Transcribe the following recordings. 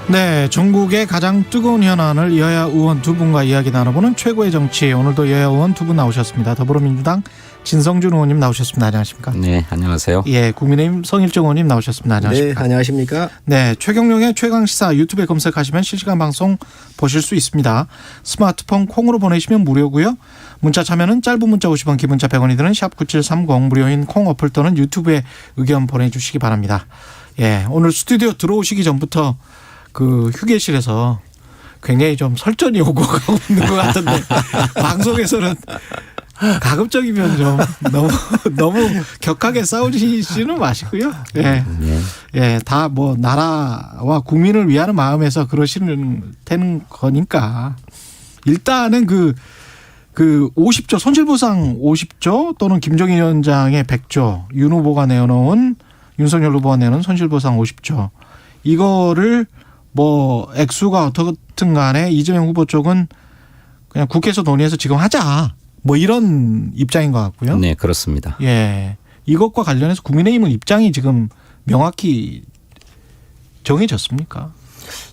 네, 전국의 가장 뜨거운 현안을 여야 의원 두 분과 이야기 나눠보는 최고의 정치. 오늘도 여야 의원 두 분 나오셨습니다. 더불어민주당 진성준 의원님 나오셨습니다. 안녕하십니까? 네, 안녕하세요. 예, 국민의힘 성일정 의원님 나오셨습니다. 안녕하십니까? 네, 안녕하십니까? 네, 최경영의 최강시사 유튜브에 검색하시면 실시간 방송 보실 수 있습니다. 스마트폰 콩으로 보내시면 무료고요. 문자 참여는 짧은 문자 50원, 긴 문자 100원이 드는 샵9730 무료인 콩 어플 또는 유튜브에 의견 보내주시기 바랍니다. 예, 오늘 스튜디오 들어오시기 전부터 그 휴게실에서 굉장히 좀 설전이 오고 가고 있는 것 같은데 방송에서는 가급적이면 좀 너무 격하게 싸우시지는 마시고요. 예, 예, 다 뭐 나라와 국민을 위하는 마음에서 그러시는 되는 거니까 일단은 그 50조 손실보상 50조 또는 김종인 위원장의 100조 윤 후보가 내놓은 윤석열 후보가 내놓은 손실보상 50조 이거를 뭐 액수가 어떻든 간에 이재명 후보 쪽은 그냥 국회에서 논의해서 지금 하자. 뭐 이런 입장인 것 같고요. 네, 그렇습니다. 예. 이것과 관련해서 국민의힘은 입장이 지금 명확히 정해졌습니까?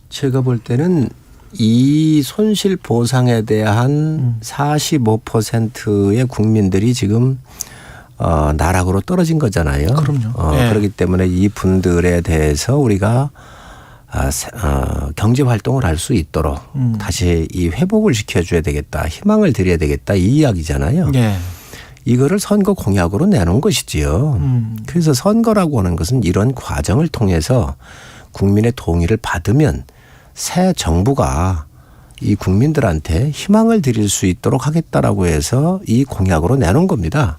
제가 볼 때는 이 손실 보상에 대한 45%의 국민들이 지금 나락으로 떨어진 거잖아요. 그럼요. 예. 그렇기 때문에 이 분들에 대해서 우리가 경제 활동을 할 수 있도록 다시 이 회복을 시켜줘야 되겠다. 희망을 드려야 되겠다. 이 이야기잖아요. 예. 이거를 선거 공약으로 내놓은 것이지요. 그래서 선거라고 하는 것은 이런 과정을 통해서 국민의 동의를 받으면 새 정부가 이 국민들한테 희망을 드릴 수 있도록 하겠다라고 해서 이 공약으로 내놓은 겁니다.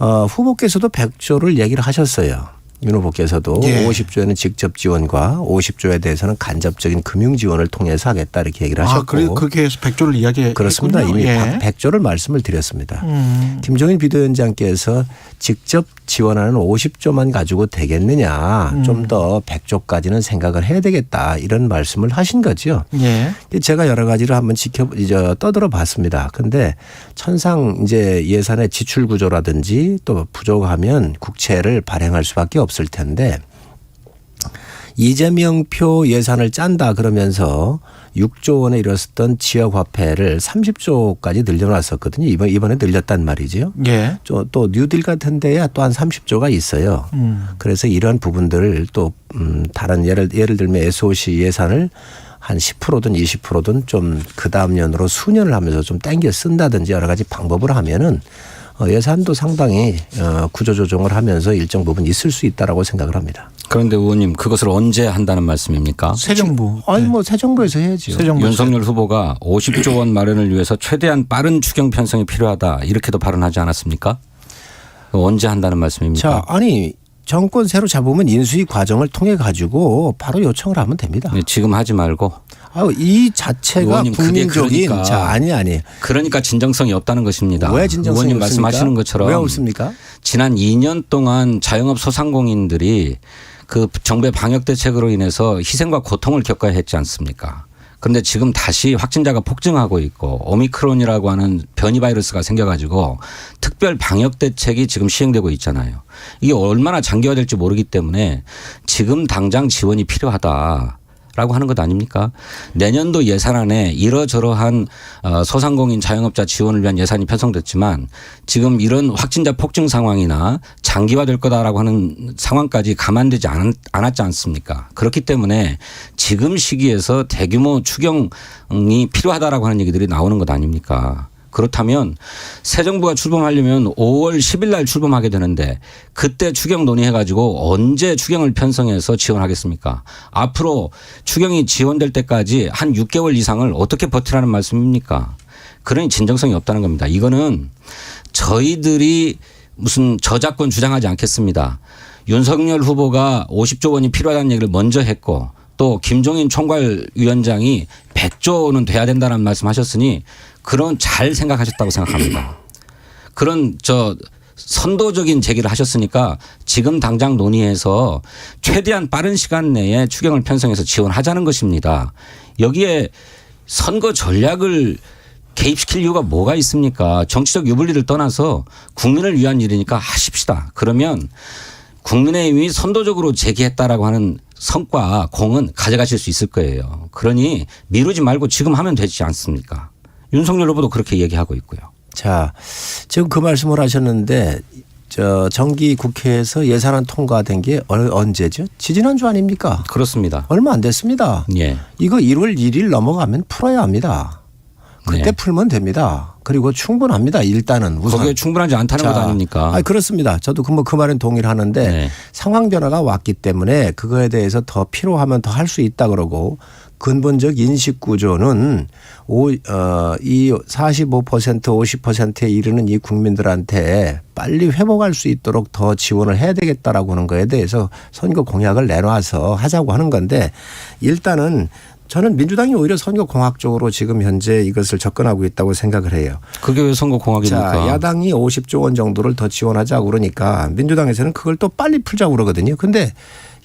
후보께서도 100조를 얘기를 하셨어요. 윤 후보께서도 예. 50조에는 직접 지원과 50조에 대해서는 간접적인 금융 지원을 통해서 하겠다 이렇게 얘기를 하셨고. 그래 그렇게 해서 100조를 이야기했군요. 그렇습니다. 이미 예. 100조를 말씀을 드렸습니다. 김종인 비대위원장께서 직접 지원하는 50조만 가지고 되겠느냐. 좀 더 100조까지는 생각을 해야 되겠다. 이런 말씀을 하신 거죠. 예. 제가 여러 가지를 한번 떠들어 봤습니다. 그런데 천상 이제 예산의 지출 구조라든지 또 부족하면 국채를 발행할 수밖에 없을 텐데 이재명표 예산을 짠다 그러면서 6조 원에 이뤘었던 지역화폐를 30조까지 늘려놨었거든요. 이번에 늘렸단 말이죠. 예. 또 뉴딜 같은 데에 또 한 30조가 있어요. 그래서 이런 부분들을 또 다른 예를 들면 SOC 예산을 한 10%든 20%든 좀 그다음 년으로 수년을 하면서 좀 땡겨 쓴다든지 여러 가지 방법을 하면은 예산도 상당히 구조조정을 하면서 일정 부분 있을 수 있다라고 생각을 합니다. 그런데 의원님 그것을 언제 한다는 말씀입니까? 새 정부. 아니 뭐 새 정부에서 해야죠. 새 정부. 윤석열 후보가 50조 원 마련을 위해서 최대한 빠른 추경 편성이 필요하다 이렇게도 발언하지 않았습니까? 언제 한다는 말씀입니까? 자, 아니 정권 새로 잡으면 인수위 과정을 통해 가지고 바로 요청을 하면 됩니다. 네, 지금 하지 말고. 이 자체가 의원님, 그게 국민적인 그러니까. 자 아니. 그러니까 진정성이 없다는 것입니다. 왜 진정성이 의원님 없습니까? 말씀하시는 것처럼 왜 없습니까? 지난 2년 동안 자영업 소상공인들이 그 정부의 방역 대책으로 인해서 희생과 고통을 겪어야 했지 않습니까? 그런데 지금 다시 확진자가 폭증하고 있고 오미크론이라고 하는 변이 바이러스가 생겨가지고 특별 방역 대책이 지금 시행되고 있잖아요. 이게 얼마나 장기화될지 모르기 때문에 지금 당장 지원이 필요하다. 라고 하는 것 아닙니까? 내년도 예산안에 이러저러한 소상공인 자영업자 지원을 위한 예산이 편성됐지만 지금 이런 확진자 폭증 상황이나 장기화될 거다라고 하는 상황까지 감안되지 않았지 않습니까? 그렇기 때문에 지금 시기에서 대규모 추경이 필요하다라고 하는 얘기들이 나오는 것 아닙니까? 그렇다면 새 정부가 출범하려면 5월 10일 날 출범하게 되는데 그때 추경 논의해가지고 언제 추경을 편성해서 지원하겠습니까? 앞으로 추경이 지원될 때까지 한 6개월 이상을 어떻게 버티라는 말씀입니까? 그러니 진정성이 없다는 겁니다. 이거는 저희들이 무슨 저작권 주장하지 않겠습니다. 윤석열 후보가 50조 원이 필요하다는 얘기를 먼저 했고 또 김종인 총괄위원장이 100조는 돼야 된다는 말씀하셨으니 그런 잘 생각하셨다고 생각합니다. 그런 선도적인 제기를 하셨으니까 지금 당장 논의해서 최대한 빠른 시간 내에 추경을 편성해서 지원하자는 것입니다. 여기에 선거 전략을 개입시킬 이유가 뭐가 있습니까? 정치적 유불리를 떠나서 국민을 위한 일이니까 하십시다. 그러면 국민의힘이 선도적으로 제기했다라고 하는 성과 공은 가져가실 수 있을 거예요. 그러니 미루지 말고 지금 하면 되지 않습니까? 윤석열 후보도 그렇게 얘기하고 있고요. 자, 지금 그 말씀을 하셨는데 정기 국회에서 예산안 통과된 게 언제죠? 지지난주 아닙니까? 그렇습니다. 얼마 안 됐습니다. 예. 이거 1월 1일 넘어가면 풀어야 합니다. 그때 네. 풀면 됩니다. 그리고 충분합니다. 일단은 우선. 거기에 충분하지 않다는 것 아닙니까? 그렇습니다. 저도 그 말은 동의를 하는데 네. 상황 변화가 왔기 때문에 그거에 대해서 더 필요하면 더 할 수 있다 그러고 근본적 인식 구조는 이 45% 50%에 이르는 이 국민들한테 빨리 회복할 수 있도록 더 지원을 해야 되겠다라고 하는 거에 대해서 선거 공약을 내놔서 하자고 하는 건데 일단은 저는 민주당이 오히려 선거공학적으로 지금 현재 이것을 접근하고 있다고 생각을 해요. 그게 왜 선거공학입니까? 자, 야당이 50조 원 정도를 더 지원하자고 그러니까 민주당에서는 그걸 또 빨리 풀자고 그러거든요. 근데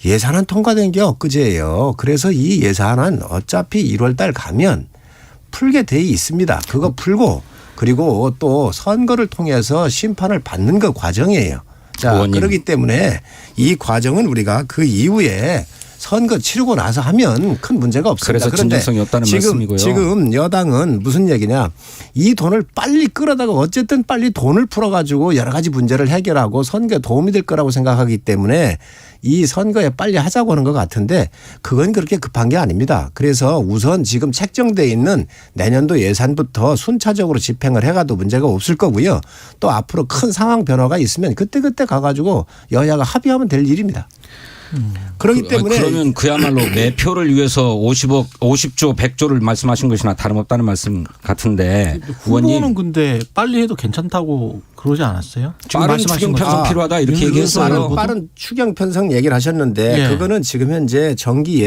예산안 통과된 게 엊그제예요. 그래서 이 예산안 어차피 1월 달 가면 풀게 돼 있습니다. 그거 풀고 그리고 또 선거를 통해서 심판을 받는 그 과정이에요. 자, 의원님. 그렇기 때문에 이 과정은 우리가 그 이후에 선거 치르고 나서 하면 큰 문제가 없습니다. 그래서 진정성이 없다는 말씀이고요. 지금 여당은 무슨 얘기냐. 이 돈을 빨리 끌어다가 어쨌든 빨리 돈을 풀어가지고 여러 가지 문제를 해결하고 선거에 도움이 될 거라고 생각하기 때문에 이 선거에 빨리 하자고 하는 것 같은데 그건 그렇게 급한 게 아닙니다. 그래서 우선 지금 책정돼 있는 내년도 예산부터 순차적으로 집행을 해가도 문제가 없을 거고요. 또 앞으로 큰 상황 변화가 있으면 그때그때 가가지고 여야가 합의하면 될 일입니다. 그렇기 때문에 그러면 그야말로 매표를 위해서 50조 100조를 말씀하신 것이나 다름없다는 말씀 같은데 후보는 의원님 근데 빨리 해도 괜찮다고 그러지 않았어요? 지금 빠른 말씀하신 추경 편성 것처럼. 필요하다 이렇게 얘기했어요. 빠른 추경 편성 얘기를 하셨는데 예. 그거는 지금 현재 정기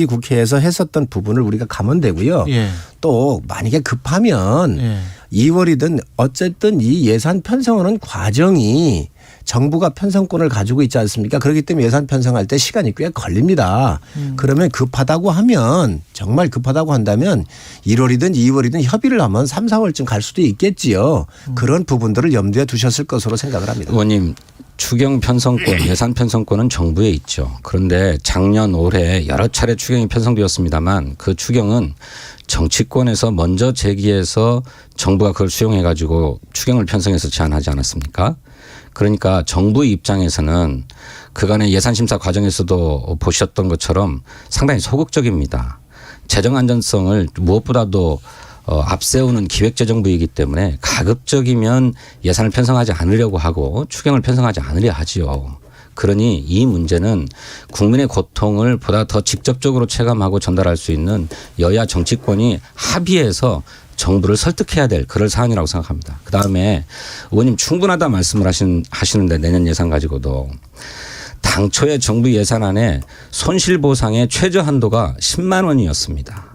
국회에서 했었던 부분을 우리가 가면 되고요. 예. 또 만약에 급하면 예. 2월이든 어쨌든 이 예산 편성하는 과정이 정부가 편성권을 가지고 있지 않습니까? 그렇기 때문에 예산 편성할 때 시간이 꽤 걸립니다. 그러면 급하다고 하면 정말 급하다고 한다면 1월이든 2월이든 협의를 하면 3, 4월쯤 갈 수도 있겠지요. 그런 부분들을 염두에 두셨을 것으로 생각을 합니다. 의원님 추경 편성권 예산 편성권은 정부에 있죠. 그런데 작년 올해 여러 차례 추경이 편성되었습니다만 그 추경은 정치권에서 먼저 제기해서 정부가 그걸 수용해 가지고 추경을 편성해서 제안하지 않았습니까? 그러니까 정부 입장에서는 그간의 예산심사 과정에서도 보셨던 것처럼 상당히 소극적입니다. 재정 안전성을 무엇보다도 앞세우는 기획재정부이기 때문에 가급적이면 예산을 편성하지 않으려고 하고 추경을 편성하지 않으려 하지요. 그러니 이 문제는 국민의 고통을 보다 더 직접적으로 체감하고 전달할 수 있는 여야 정치권이 합의해서 정부를 설득해야 될 그럴 사안이라고 생각합니다. 그다음에 의원님 충분하다 말씀을 하시는데 내년 예산 가지고도 당초에 정부 예산안에 손실보상의 최저 한도가 10만 원이었습니다.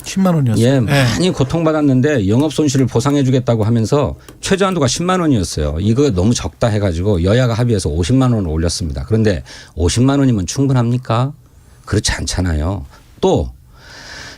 10만 원이었어요. 예, 많이 고통받았는데 영업 손실을 보상해 주겠다고 하면서 최저 한도가 10만 원이었어요. 이거 너무 적다 해가지고 여야가 합의해서 50만 원을 올렸습니다. 그런데 50만 원이면 충분합니까? 그렇지 않잖아요. 또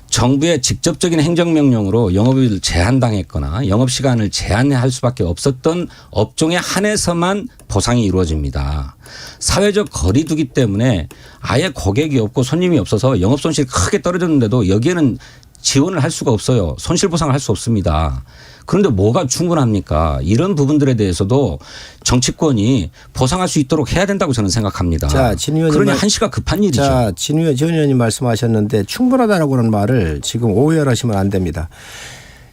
정부의 직접적인 행정명령으로 영업을 제한당했거나 영업시간을 제한할 수밖에 없었던 업종에 한해서만 보상이 이루어집니다. 사회적 거리두기 때문에 아예 고객이 없고 손님이 없어서 영업손실이 크게 떨어졌는데도 여기에는 지원을 할 수가 없어요. 손실보상을 할 수 없습니다. 그런데 뭐가 충분합니까? 이런 부분들에 대해서도 정치권이 보상할 수 있도록 해야 된다고 저는 생각합니다. 자, 진 의원님 그러니 한시가 급한 일이죠. 자, 진 의원님 말씀하셨는데 충분하다라고 하는 말을 지금 오해를 하시면 안 됩니다.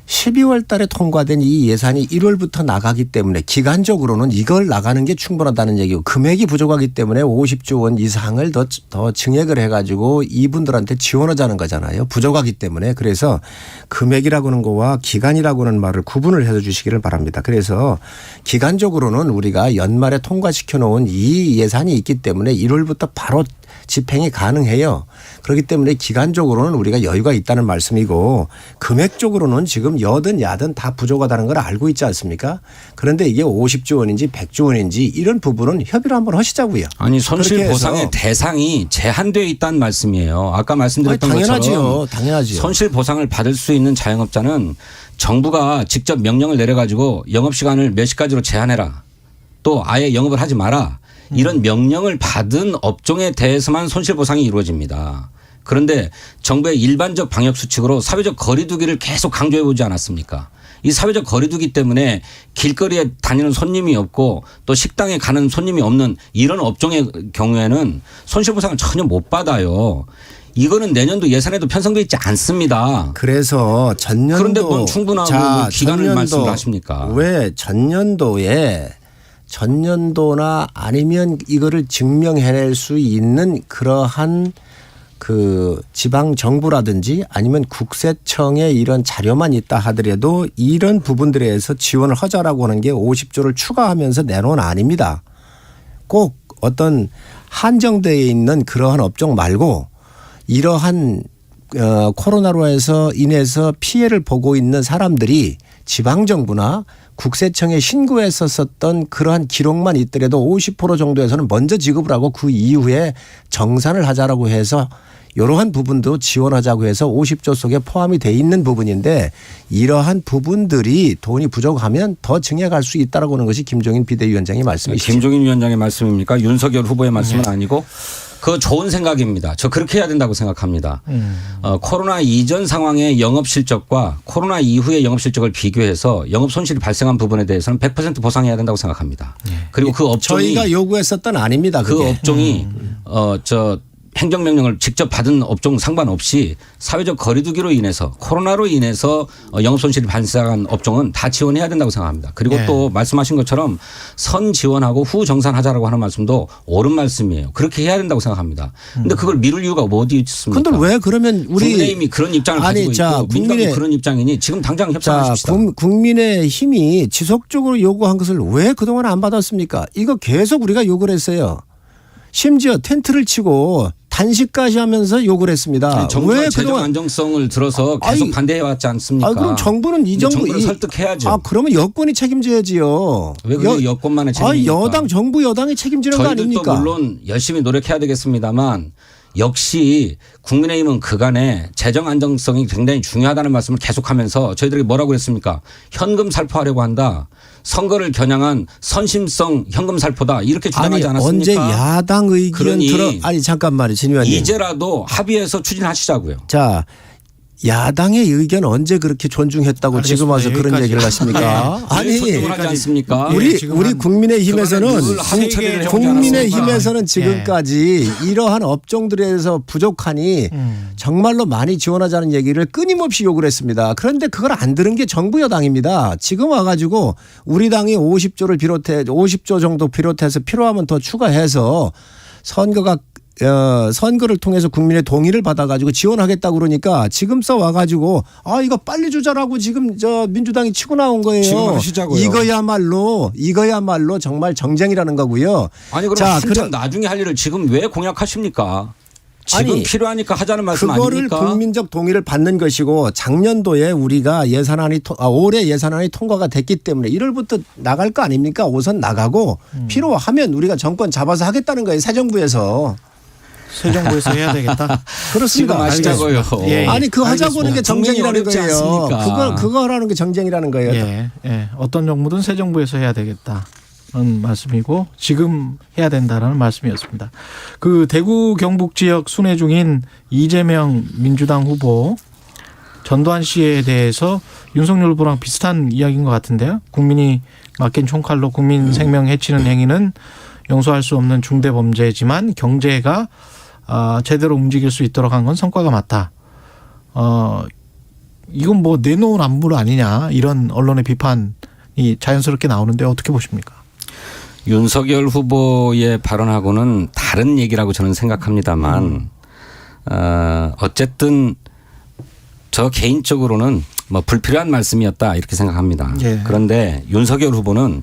12월 달에 통과된 이 예산이 1월부터 나가기 때문에 기간적으로는 이걸 나가는 게 충분하다는 얘기고 금액이 부족하기 때문에 50조 원 이상을 더 증액을 해가지고 이분들한테 지원하자는 거잖아요. 부족하기 때문에. 그래서 금액이라고 하는 거와 기간이라고 하는 말을 구분을 해서 주시기를 바랍니다. 그래서 기간적으로는 우리가 연말에 통과시켜 놓은 이 예산이 있기 때문에 1월부터 바로 집행이 가능해요. 그렇기 때문에 기간적으로는 우리가 여유가 있다는 말씀이고 금액적으로는 지금 여든 야든 다 부족하다는 걸 알고 있지 않습니까? 그런데 이게 50조 원인지 100조 원인지 이런 부분은 협의를 한번 하시자고요. 아니 손실보상의 대상이 제한되어 있다는 말씀이에요. 아까 말씀드렸던 것처럼 당연하죠. 손실보상을 받을 수 있는 자영업자는 정부가 직접 명령을 내려가지고 영업시간을 몇 시까지로 제한해라. 또 아예 영업을 하지 마라. 이런 명령을 받은 업종에 대해서만 손실보상이 이루어집니다. 그런데 정부의 일반적 방역 수칙으로 사회적 거리두기를 계속 강조해 보지 않았습니까? 이 사회적 거리두기 때문에 길거리에 다니는 손님이 없고 또 식당에 가는 손님이 없는 이런 업종의 경우에는 손실보상을 전혀 못 받아요. 이거는 내년도 예산에도 편성되어 있지 않습니다. 그래서 전년도 그런데 뭔 충분하고 뭐 기간을 말씀을 하십니까? 왜 전년도나 아니면 이거를 증명해낼 수 있는 그러한 그 지방 정부라든지 아니면 국세청의 이런 자료만 있다 하더라도 이런 부분들에 대해서 지원을 하자라고 하는 게 50조를 추가하면서 내놓은 아닙니다. 꼭 어떤 한정되어 있는 그러한 업종 말고 이러한 코로나로 인해서 피해를 보고 있는 사람들이 지방정부나 국세청에 신고했었던 그러한 기록만 있더라도 50% 정도에서는 먼저 지급을 하고 그 이후에 정산을 하자라고 해서 이러한 부분도 지원하자고 해서 50조 속에 포함이 돼 있는 부분인데 이러한 부분들이 돈이 부족하면 더 증액할 수 있다라고 하는 것이 김종인 비대위원장의 말씀이시죠. 김종인 위원장의 말씀입니까? 윤석열 후보의 말씀은 아니고 그거 좋은 생각입니다. 저 그렇게 해야 된다고 생각합니다. 코로나 이전 상황의 영업 실적과 코로나 이후의 영업 실적을 비교해서 영업 손실이 발생한 부분에 대해서는 100% 보상해야 된다고 생각합니다. 그리고 그 업종이 저희가 요구했었던 아닙니다. 그 그게. 업종이 행정명령을 직접 받은 업종 상관없이 사회적 거리두기로 인해서 코로나로 인해서 영업손실이 발생한 업종은 다 지원해야 된다고 생각합니다. 그리고 네. 또 말씀하신 것처럼 선 지원하고 후 정산하자라고 하는 말씀도 옳은 말씀이에요. 그렇게 해야 된다고 생각합니다. 그런데 그걸 미룰 이유가 어디 있습니까? 근데 왜 그러면 우리 국민의힘이 그런 입장을 가지고 있고 민주당이 그런 입장이니 지금 당장 협상하십시다. 국민의힘이 지속적으로 요구한 것을 왜 그동안 안 받았습니까? 이거 계속 우리가 욕을 했어요. 심지어 텐트를 치고 단식까지 하면서 욕을 했습니다. 정부가 왜 재정 그동안 안정성을 들어서 계속 반대해왔지 않습니까? 그럼 정부는 이 정부 정부를 설득해야죠. 그러면 여권이 책임져야지요. 왜 그게 여권만의 책임입니까? 정부 여당이 책임지는 거 저희들도 아닙니까? 물론 열심히 노력해야 되겠습니다만 역시 국민의힘은 그간에 재정 안정성이 굉장히 중요하다는 말씀을 계속하면서 저희들이 뭐라고 그랬습니까? 현금 살포하려고 한다. 선거를 겨냥한 선심성 현금 살포다. 이렇게 주장하지 않았습니까? 언제 야당 의견 잠깐만요. 진 의원님. 이제라도 합의해서 추진하시자고요. 자. 야당의 의견 언제 그렇게 존중했다고 알겠습니다. 지금 와서 그런 여기까지. 얘기를 하십니까? 아니 존중하지 않습니까? 우리 지금 국민의힘에서는 않았습니까? 지금까지 이러한 업종들에 대해서 부족하니 정말로 많이 지원하자는 얘기를 끊임없이 요구를 했습니다. 그런데 그걸 안 들은 게 정부 여당입니다. 지금 와가지고 우리 당이 50조 정도 비롯해서 필요하면 더 추가해서 선거를 통해서 국민의 동의를 받아가지고 지원하겠다고 그러니까 지금 와가지고 이거 빨리 주자라고 지금 민주당이 치고 나온 거예요. 지금 하시자고요. 이거야말로 정말 정쟁이라는 거고요. 아니 그럼 한참 나중에 할 일을 지금 왜 공약하십니까? 지금 필요하니까 하자는 말씀 그거를 아닙니까? 국민적 동의를 받는 것이고 작년도에 우리가 올해 예산안이 통과가 됐기 때문에 1월부터 나갈 거 아닙니까? 우선 나가고 필요하면 우리가 정권 잡아서 하겠다는 거예요. 새 정부에서. 새 정부에서 해야 되겠다. 그렇습니다. 지금 하시자고요. 예. 아니 그 하자고 하는 게 정쟁이라는 거예요. 않습니까? 그거 하라는 게 정쟁이라는 거예요. 예. 어떤 정부든 새 정부에서 해야 되겠다는 말씀이고 지금 해야 된다라는 말씀이었습니다. 그 대구 경북 지역 순회 중인 이재명 민주당 후보 전두환 씨에 대해서 윤석열 후보랑 비슷한 이야기인 것 같은데요. 국민이 맡긴 총칼로 국민 생명 해치는 행위는 용서할 수 없는 중대 범죄지만 경제가 제대로 움직일 수 있도록 한 건 성과가 맞다. 이건 뭐 내놓은 안물 아니냐 이런 언론의 비판이 자연스럽게 나오는데 어떻게 보십니까? 윤석열 후보의 발언하고는 다른 얘기라고 저는 생각합니다만 어쨌든 저 개인적으로는 뭐 불필요한 말씀이었다 이렇게 생각합니다. 예. 그런데 윤석열 후보는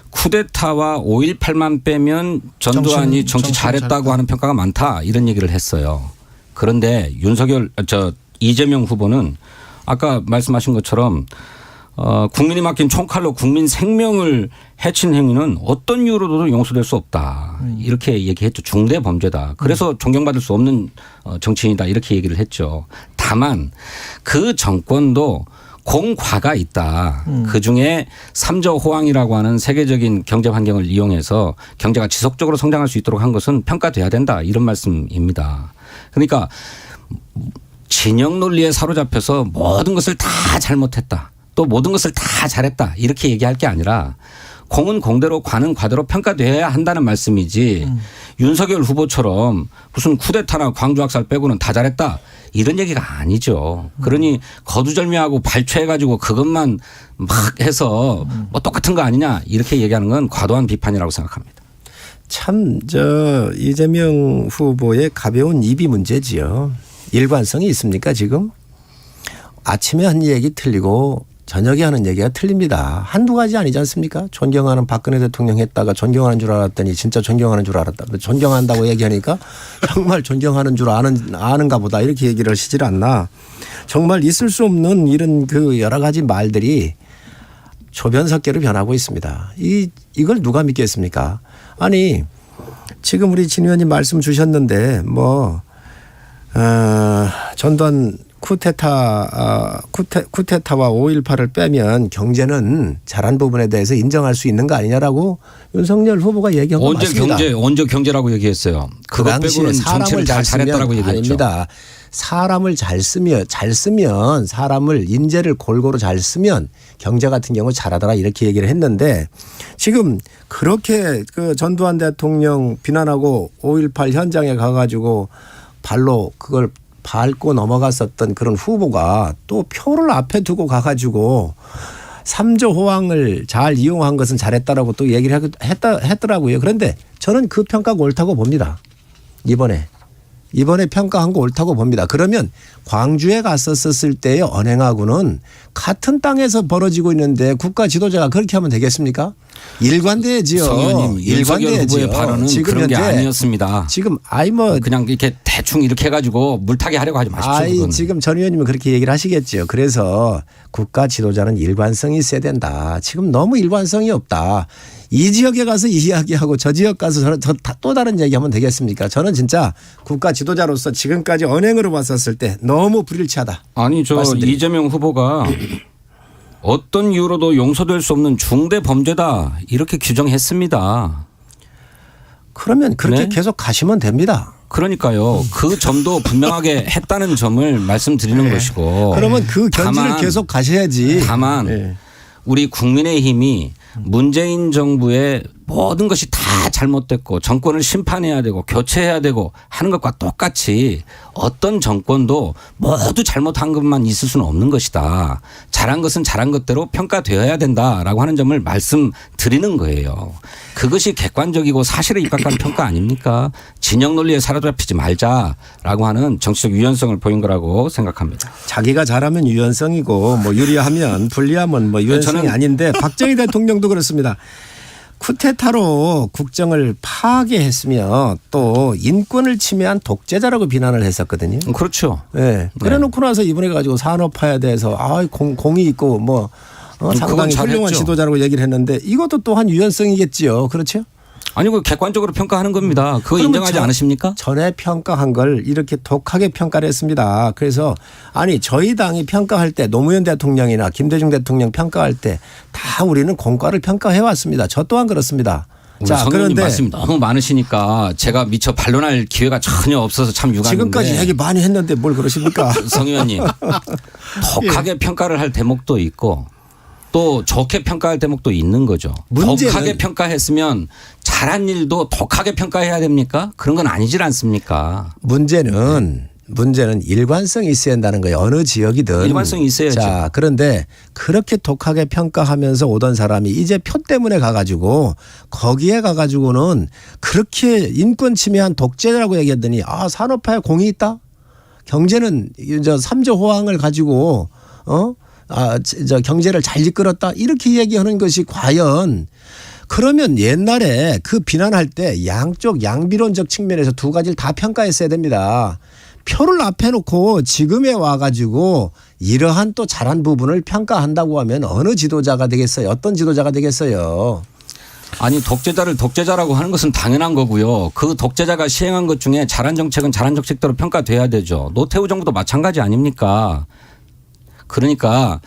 쿠데타와 5.18만 빼면 전두환이 정치 잘했다고 하는 평가가 많다 이런 얘기를 했어요. 그런데 이재명 후보는 아까 말씀하신 것처럼 국민이 맡긴 총칼로 국민 생명을 해친 행위는 어떤 이유로도 용서될 수 없다. 이렇게 얘기했죠. 중대 범죄다. 그래서 존경받을 수 없는 정치인이다. 이렇게 얘기를 했죠. 다만 그 정권도 공과가 있다. 그중에 3조 호황이라고 하는 세계적인 경제 환경을 이용해서 경제가 지속적으로 성장할 수 있도록 한 것은 평가돼야 된다. 이런 말씀입니다. 그러니까 진영 논리에 사로잡혀서 모든 것을 다 잘못했다. 또 모든 것을 다 잘했다. 이렇게 얘기할 게 아니라 공은 공대로 과는 과대로 평가돼야 한다는 말씀이지 윤석열 후보처럼 무슨 쿠데타나 광주학살 빼고는 다 잘했다. 이런 얘기가 아니죠. 그러니 거두절미하고 발췌해가지고 그것만 막 해서 뭐 똑같은 거 아니냐 이렇게 얘기하는 건 과도한 비판이라고 생각합니다. 참 이재명 후보의 가벼운 입이 문제지요. 일관성이 있습니까 지금? 아침에 한 얘기 틀리고 저녁에 하는 얘기가 틀립니다. 한두 가지 아니지 않습니까? 존경하는 박근혜 대통령 했다가 존경하는 줄 알았더니 진짜 존경하는 줄 알았다. 존경한다고 얘기하니까 정말 존경하는 줄 아는가 보다 이렇게 얘기를 하시질 않나. 정말 있을 수 없는 이런 그 여러 가지 말들이 조변석계로 변하고 있습니다. 이걸 누가 믿겠습니까? 아니 지금 우리 진 의원님 말씀 주셨는데 전두환 쿠데타와 5.18을 빼면 경제는 잘한 부분에 대해서 인정할 수 있는 거 아니냐라고 윤석열 후보가 얘기한 거 맞습니다. 언제 경제라고 얘기했어요. 그 그것 빼고는 정치를 다 잘했다라고 얘기했죠. 아닙니다. 사람을 잘 쓰면 사람을 인재를 골고루 잘 쓰면 경제 같은 경우 잘하더라 이렇게 얘기를 했는데 지금 그렇게 그 전두환 대통령 비난하고 5.18 현장에 가가지고 발로 그걸 밟고 넘어갔었던 그런 후보가 또 표를 앞에 두고 가가지고 3조 호황을 잘 이용한 것은 잘했다라고 또 얘기를 했더라고요. 그런데 저는 그 평가가 옳다고 봅니다. 이번에 평가한 거 옳다고 봅니다. 그러면 광주에 갔었을 때의 언행하고는 같은 땅에서 벌어지고 있는데 국가 지도자가 그렇게 하면 되겠습니까? 일관돼야지요. 성 의원님 윤석열 후보의 발언은 지금 그런 게 현재 아니었습니다. 지금 그냥 이렇게 대충 이렇게 해가지고 물타기 하려고 하지 마십시오. 지금 전 의원님은 그렇게 얘기를 하시겠죠. 그래서 국가 지도자는 일관성이 있어야 된다. 지금 너무 일관성이 없다. 이 지역에 가서 이야기하고 저 지역 가서 또 다른 얘기하면 되겠습니까? 저는 진짜 국가 지도자로서 지금까지 언행으로 봤었을 때 너무 불일치하다. 아니 이재명 후보가 어떤 이유로도 용서될 수 없는 중대 범죄다 이렇게 규정했습니다. 그러면 그렇게 네? 계속 가시면 됩니다. 그러니까요. 그 점도 분명하게 했다는 점을 말씀드리는 것이고. 그러면 그 견지를 계속 가셔야지. 다만 우리 국민의힘이 문재인 정부의 모든 것이 다 잘못됐고 정권을 심판해야 되고 교체해야 되고 하는 것과 똑같이 어떤 정권도 모두 잘못한 것만 있을 수는 없는 것이다. 잘한 것은 잘한 것대로 평가되어야 된다라고 하는 점을 말씀드리는 거예요. 그것이 객관적이고 사실에 입각한 평가 아닙니까? 진영 논리에 사로잡히지 말자라고 하는 정치적 유연성을 보인 거라고 생각합니다. 자기가 잘하면 유연성이고 유리하면 불리하면 유연성이 아닌데 박정희 대통령도 그렇습니다. 쿠데타로 국정을 파괴했으며 또 인권을 침해한 독재자라고 비난을 했었거든요. 그렇죠. 네. 그래놓고 나서 이번에 가지고 산업화에 대해서 공이 있고 상당히 훌륭한 지도자라고 얘기를 했는데 이것도 또한 유연성이겠지요. 그렇죠? 아니 그 객관적으로 평가하는 겁니다. 그거 인정하지 않으십니까? 전에 평가한 걸 이렇게 독하게 평가를 했습니다. 그래서 저희 당이 평가할 때 노무현 대통령이나 김대중 대통령 평가할 때 다 우리는 공과를 평가해 왔습니다. 저 또한 그렇습니다. 자, 그런데 말씀이 너무 많으시니까 제가 미처 반론할 기회가 전혀 없어서 참 유감인데. 지금까지 얘기 많이 했는데 뭘 그러십니까? 성 의원님. 독하게 평가를 할 대목도 있고 또 좋게 평가할 대목도 있는 거죠. 독하게 평가했으면 잘한 일도 독하게 평가해야 됩니까? 그런 건 아니질 않습니까? 문제는 일관성이 있어야 한다는 거예요. 어느 지역이든. 일관성이 있어야죠. 자, 그런데 그렇게 독하게 평가하면서 오던 사람이 이제 표 때문에 가가지고 거기에 가가지고는 그렇게 인권 침해한 독재라고 얘기했더니 산업화에 공이 있다? 경제는 3조 호황을 가지고 경제를 잘 이끌었다 이렇게 얘기하는 것이 과연 그러면 옛날에 그 비난할 때 양쪽 양비론적 측면에서 두 가지를 다 평가했어야 됩니다. 표를 앞에 놓고 지금에 와가지고 이러한 또 잘한 부분을 평가한다고 하면 어느 지도자가 되겠어요? 어떤 지도자가 되겠어요? 아니 독재자를 독재자라고 하는 것은 당연한 거고요. 그 독재자가 시행한 것 중에 잘한 정책은 잘한 정책대로 평가돼야 되죠. 노태우 정부도 마찬가지 아닙니까? 그러니까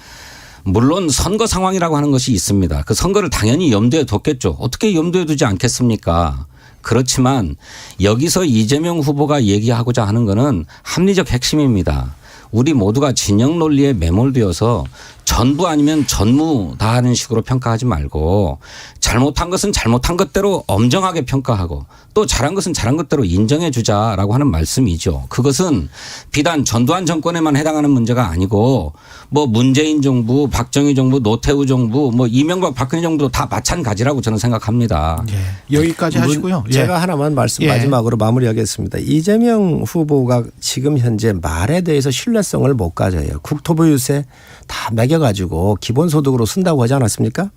물론 선거 상황이라고 하는 것이 있습니다. 그 선거를 당연히 염두에 뒀겠죠. 어떻게 염두에 두지 않겠습니까? 그렇지만 여기서 이재명 후보가 얘기하고자 하는 것은 합리적 핵심입니다. 우리 모두가 진영 논리에 매몰되어서 전부 아니면 전무다 하는 식으로 평가하지 말고 잘못한 것은 잘못한 것대로 엄정하게 평가하고 또 잘한 것은 잘한 것대로 인정해 주자라고 하는 말씀이죠. 그것은 비단 전두환 정권에만 해당하는 문제가 아니고 뭐 문재인 정부, 박정희 정부, 노태우 정부, 뭐 이명박 박근혜 정부도 다 마찬가지라고 저는 생각합니다. 예. 여기까지 하시고요. 예. 제가 하나만 말씀 마지막으로 마무리하겠습니다. 이재명 후보가 지금 현재 말에 대해서 신뢰성을 못 가져요. 국토부 유세 다 매겨가지고 기본소득으로 쓴다고 하지 않았습니까?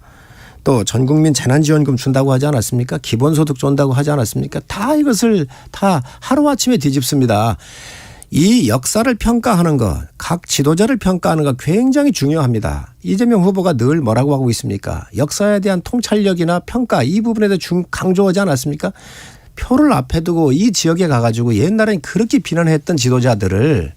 또 전국민 재난지원금 준다고 하지 않았습니까? 기본소득 준다고 하지 않았습니까? 다 이것을 다 하루아침에 뒤집습니다. 이 역사를 평가하는 것, 각 지도자를 평가하는 것 굉장히 중요합니다. 이재명 후보가 늘 뭐라고 하고 있습니까? 역사에 대한 통찰력이나 평가 이 부분에 대해 강조하지 않았습니까? 표를 앞에 두고 이 지역에 가가지고 옛날엔 그렇게 비난했던 지도자들을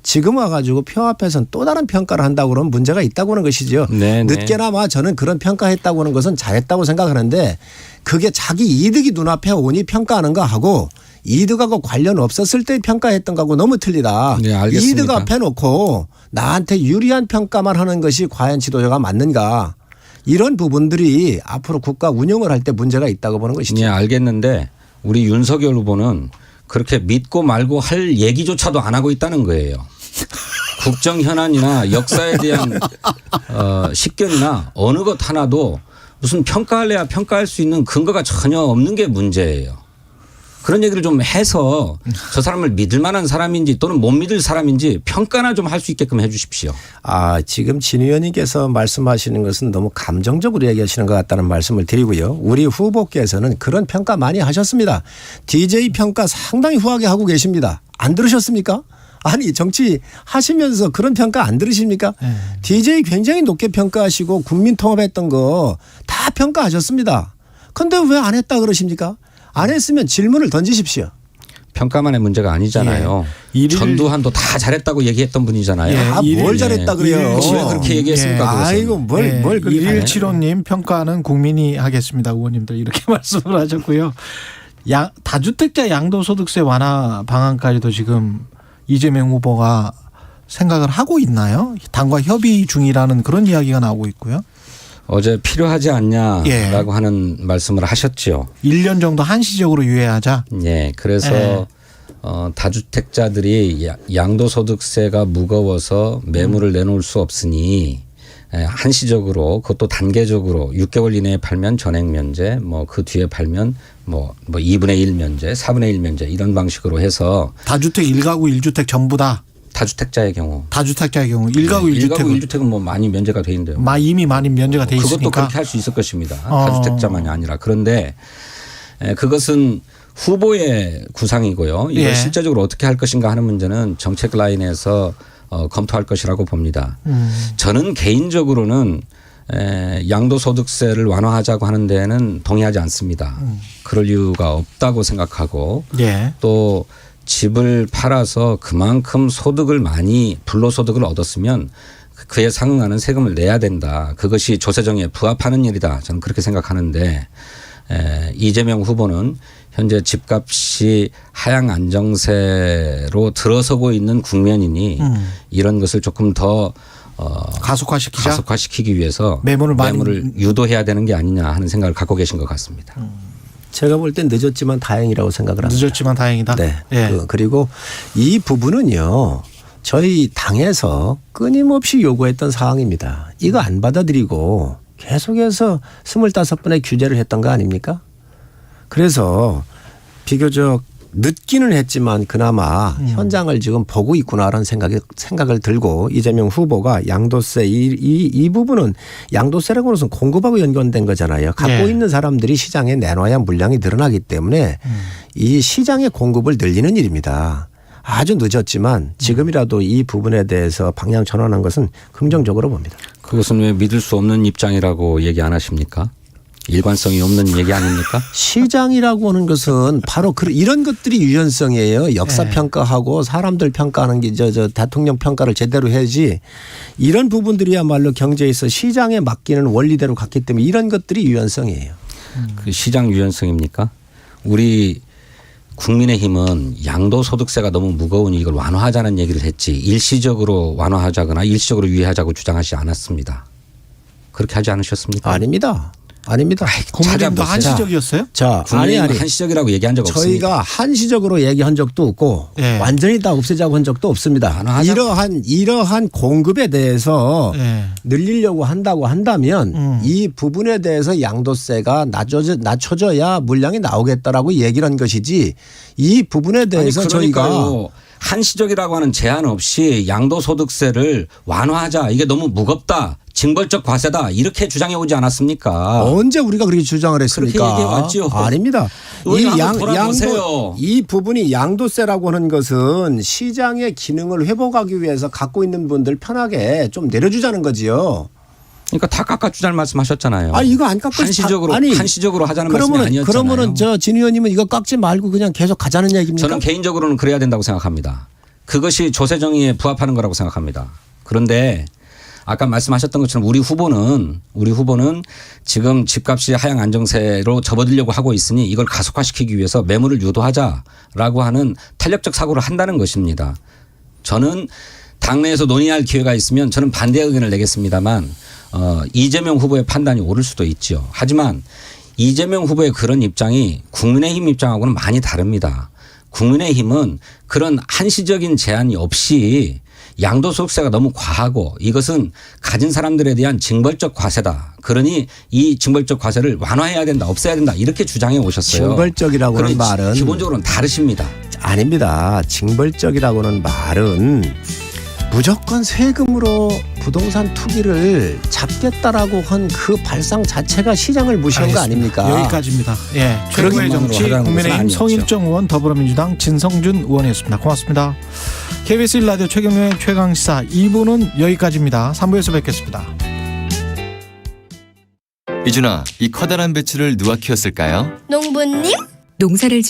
지금 와가지고 표 앞에서는 또 다른 평가를 한다고 그러면 문제가 있다고 하는 것이죠. 네네. 늦게나마 저는 그런 평가했다고 하는 것은 잘했다고 생각하는데 그게 자기 이득이 눈앞에 오니 평가하는 거하고 이득하고 관련 없었을 때 평가했던 거하고 너무 틀리다. 네, 알겠습니다. 이득 앞에 놓고 나한테 유리한 평가만 하는 것이 과연 지도자가 맞는가. 이런 부분들이 앞으로 국가 운영을 할 때 문제가 있다고 보는 것이죠. 네, 알겠는데 우리 윤석열 후보는 그렇게 믿고 말고 할 얘기조차도 안 하고 있다는 거예요. 국정 현안이나 역사에 대한 식견이나 어느 것 하나도 무슨 평가할래야 평가할 수 있는 근거가 전혀 없는 게 문제예요. 그런 얘기를 좀 해서 저 사람을 믿을 만한 사람인지 또는 못 믿을 사람인지 평가나 좀 할 수 있게끔 해 주십시오. 지금 진 의원님께서 말씀하시는 것은 너무 감정적으로 얘기하시는 것 같다는 말씀을 드리고요. 우리 후보께서는 그런 평가 많이 하셨습니다. DJ 평가 상당히 후하게 하고 계십니다. 안 들으셨습니까? 아니 정치 하시면서 그런 평가 안 들으십니까? DJ 굉장히 높게 평가하시고 국민 통합했던 거 다 평가하셨습니다. 그런데 왜 안 했다 그러십니까? 안 했으면 질문을 던지십시오. 평가만의 문제가 아니잖아요. 예. 전두환도 다 잘했다고 얘기했던 분이잖아요. 예. 뭘 잘했다 그래요. 왜 그렇게 얘기했습니까? 그것은. 아이고 뭘 그렇게. 1175님 평가는 국민이 하겠습니다. 의원님들 이렇게 말씀을 하셨고요. 다주택자 양도소득세 완화 방안까지도 지금 이재명 후보가 생각을 하고 있나요? 당과 협의 중이라는 그런 이야기가 나오고 있고요. 어제 필요하지 않냐라고 예. 하는 말씀을 하셨죠. 1년 정도 한시적으로 유예하자. 네, 그래서 다주택자들이 양도소득세가 무거워서 매물을 내놓을 수 없으니 한시적으로 그것도 단계적으로 6개월 이내에 팔면 전액 면제, 뭐 그 뒤에 팔면 뭐 2분의 1 면제, 4분의 1 면제 이런 방식으로 해서 다주택 1가구 1주택 전부 다. 다주택자의 경우. 다주택자의 경우 1가구 1가구 1주택은 1주택은 뭐 많이 면제가 돼 있는데요. 이미 많이 면제가 돼 있으니까. 그것도 그렇게 할 수 있을 것입니다. 다주택자만이 아니라. 그런데 그것은 후보의 구상이고요. 이걸 예. 실제적으로 어떻게 할 것인가 하는 문제는 정책 라인에서 검토할 것이라고 봅니다. 저는 개인적으로는 양도소득세를 완화하자고 하는 데에는 동의하지 않습니다. 그럴 이유가 없다고 생각하고 예. 또 집을 팔아서 그만큼 소득을 많이 불로소득을 얻었으면 그에 상응하는 세금을 내야 된다. 그것이 조세정의에 부합하는 일이다. 저는 그렇게 생각하는데 이재명 후보는 현재 집값이 하향 안정세로 들어서고 있는 국면이니 이런 것을 조금 더 가속화시키기 위해서 매물을 유도해야 되는 게 아니냐 하는 생각을 갖고 계신 것 같습니다. 제가 볼 땐 늦었지만 다행이라고 생각을 합니다. 늦었지만 다행이다. 네. 예. 그리고 이 부분은요. 저희 당에서 끊임없이 요구했던 사항입니다. 이거 안 받아들이고 계속해서 25번의 규제를 했던 거 아닙니까? 그래서 비교적 늦기는 했지만 그나마 현장을 지금 보고 있구나라는 생각을 들고 이재명 후보가 양도세 이 부분은 양도세라고 하는 것은 공급하고 연관된 거잖아요. 갖고 있는 사람들이 시장에 내놔야 물량이 늘어나기 때문에 이 시장의 공급을 늘리는 일입니다. 아주 늦었지만 지금이라도 이 부분에 대해서 방향 전환한 것은 긍정적으로 봅니다. 그것은 왜 믿을 수 없는 입장이라고 얘기 안 하십니까? 일관성이 없는 얘기 아닙니까? 시장이라고 하는 것은 바로 이런 것들이 유연성이에요. 역사 평가하고 사람들 평가하는 게 저 대통령 평가를 제대로 해야지. 이런 부분들이야말로 경제에서 시장에 맡기는 원리대로 갔기 때문에 이런 것들이 유연성이에요. 그 시장 유연성입니까? 우리 국민의힘은 양도소득세가 너무 무거우니 이걸 완화하자는 얘기를 했지 일시적으로 완화하자거나 일시적으로 유예하자고 주장하지 않았습니다. 그렇게 하지 않으셨습니까? 아닙니다. 아닙니다. 국민의힘도 찾아보세요. 한시적이었어요? 자, 국민의힘은 한시적이라고 얘기한 적 없습니다. 저희가 한시적으로 얘기한 적도 없고 예. 완전히 다 없애자고 한 적도 없습니다. 이러한 공급에 대해서 예. 늘리려고 한다고 한다면 이 부분에 대해서 양도세가 낮춰져야 물량이 나오겠다라고 얘기를 한 것이지 이 부분에 대해서 저희가 한시적이라고 하는 제한 없이 양도소득세를 완화하자. 이게 너무 무겁다. 징벌적 과세다. 이렇게 주장해 오지 않았습니까? 언제 우리가 그렇게 주장을 했습니까? 그렇게 얘기해 왔죠. 아닙니다. 돌아보세요. 이 부분이 양도세라고 하는 것은 시장의 기능을 회복하기 위해서 갖고 있는 분들 편하게 좀 내려주자는 거지요. 그러니까 다 깎아주자는 말씀하셨잖아요. 아니 이거 안 깎고 한시적으로 하자는 말씀이 아니었잖아요. 그러면은 진 의원님은 이거 깎지 말고 그냥 계속 가자는 얘기입니까? 저는 개인적으로는 그래야 된다고 생각합니다. 그것이 조세정의에 부합하는 거라고 생각합니다. 그런데 아까 말씀하셨던 것처럼 우리 후보는 지금 집값이 하향 안정세로 접어들려고 하고 있으니 이걸 가속화시키기 위해서 매물을 유도하자라고 하는 탄력적 사고를 한다는 것입니다. 저는 당내에서 논의할 기회가 있으면 저는 반대 의견을 내겠습니다만 이재명 후보의 판단이 옳을 수도 있죠. 하지만 이재명 후보의 그런 입장이 국민의힘 입장하고는 많이 다릅니다. 국민의힘은 그런 한시적인 제한이 없이 양도소득세가 너무 과하고 이것은 가진 사람들에 대한 징벌적 과세다. 그러니 이 징벌적 과세를 완화해야 된다. 없애야 된다. 이렇게 주장해 오셨어요. 징벌적이라고 하는 말은 기본적으로는 다르십니다. 아닙니다. 징벌적이라고는 말은 무조건 세금으로 부동산 투기를 잡겠다라고 한 그 발상 자체가 시장을 무시한 거 아닙니까? 여기까지입니다. 예, 최고의 정치 국민의힘 송일정 의원, 더불어민주당 진성준 의원이었습니다. 고맙습니다. KBS 1라디오 최경영의 최강시사 2부는 여기까지입니다. 3부에서 뵙겠습니다. 이준아, 이 커다란 배추를 누가 키웠을까요? 농부님? 농사를